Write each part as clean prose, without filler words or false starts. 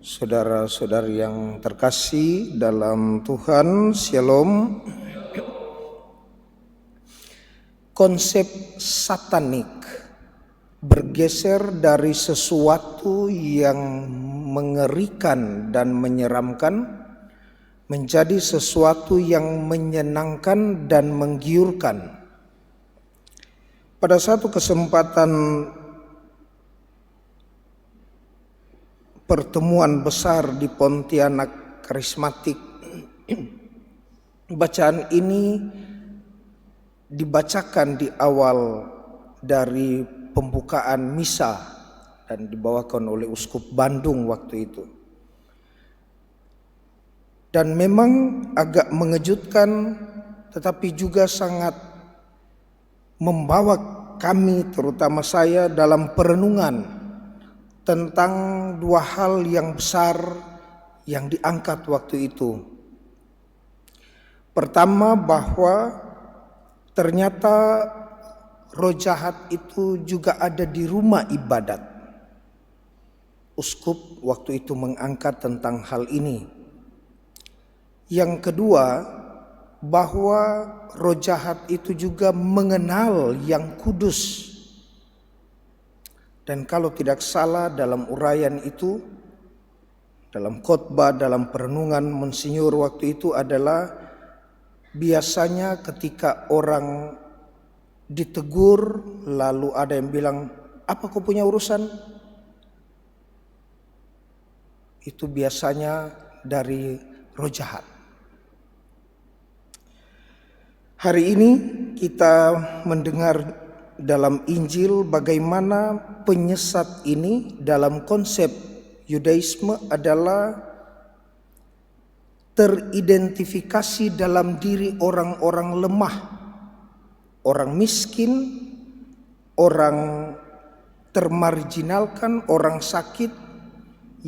Saudara-saudari yang terkasih dalam Tuhan, Shalom. Konsep satanik bergeser dari sesuatu yang mengerikan dan menyeramkan menjadi sesuatu yang menyenangkan dan menggiurkan. Pada satu kesempatan pertemuan besar di Pontianak Karismatik, bacaan ini dibacakan di awal dari pembukaan misa dan dibawakan oleh Uskup Bandung waktu itu. Dan memang agak mengejutkan, tetapi juga sangat membawa kami, terutama saya, dalam perenungan tentang dua hal yang besar yang diangkat waktu itu. Pertama, bahwa ternyata roh jahat itu juga ada di rumah ibadat. Uskup waktu itu mengangkat tentang hal ini. Yang kedua, bahwa roh jahat itu juga mengenal yang kudus. Dan kalau tidak salah dalam uraian itu, dalam khotbah, dalam perenungan Monsinyur waktu itu adalah biasanya ketika orang ditegur lalu ada yang bilang, apa kau punya urusan? Itu biasanya dari roh jahat. Hari ini kita mendengar dalam Injil bagaimana penyesat ini dalam konsep Yudaisme adalah teridentifikasi dalam diri orang-orang lemah, orang miskin, orang termarginalkan, orang sakit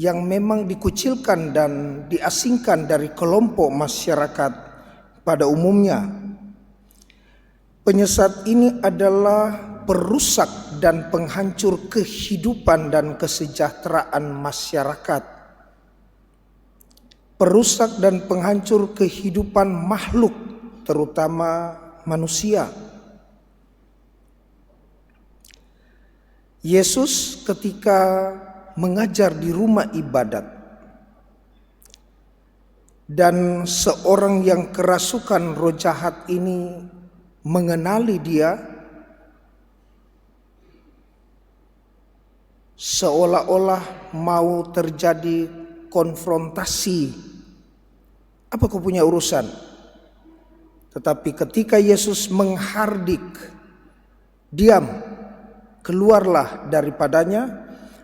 yang memang dikucilkan dan diasingkan dari kelompok masyarakat pada umumnya. Penyesat ini adalah perusak dan penghancur kehidupan dan kesejahteraan masyarakat. Perusak dan penghancur kehidupan makhluk, terutama manusia. Yesus ketika mengajar di rumah ibadat dan seorang yang kerasukan roh jahat ini mengenali dia, seolah-olah mau terjadi konfrontasi. Apa kau punya urusan? Tetapi ketika Yesus menghardik, diam, keluarlah daripadanya,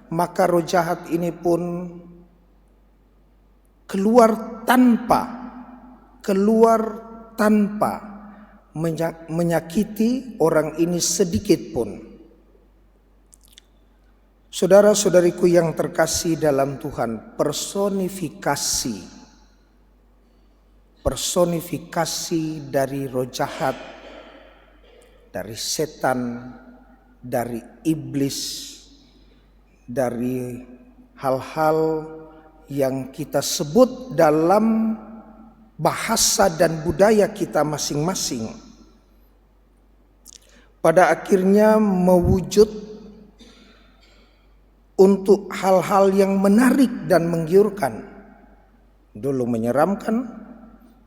maka roh jahat ini pun keluar tanpa menyakiti orang ini sedikit pun. Saudara-saudariku yang terkasih dalam Tuhan, personifikasi dari roh jahat, dari setan, dari iblis, dari hal-hal yang kita sebut dalam bahasa dan budaya kita masing-masing, pada akhirnya mewujud untuk hal-hal yang menarik dan menggiurkan. Dulu menyeramkan,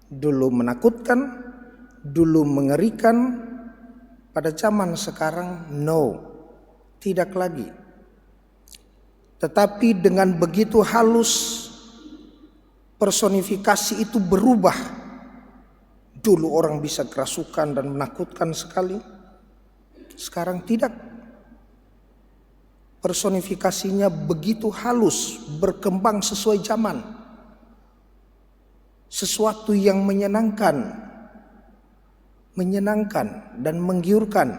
dulu menakutkan, dulu mengerikan. Pada zaman sekarang, no, tidak lagi. Tetapi dengan begitu halus, personifikasi itu berubah. Dulu orang bisa kerasukan dan menakutkan sekali. Sekarang tidak. Personifikasinya begitu halus, berkembang sesuai zaman. Sesuatu yang menyenangkan dan menggiurkan.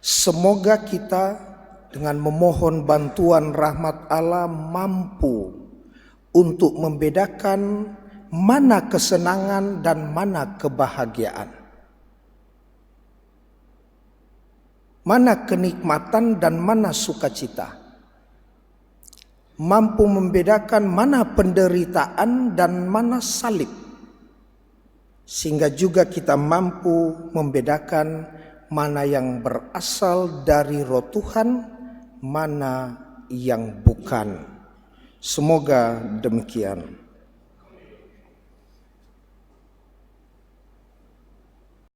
Semoga kita dengan memohon bantuan rahmat Allah mampu untuk membedakan mana kesenangan dan mana kebahagiaan. Mana kenikmatan dan mana sukacita. mampu membedakan mana penderitaan dan mana salib, sehingga juga kita mampu membedakan mana yang berasal dari Roh Tuhan, mana yang bukan. Semoga demikian.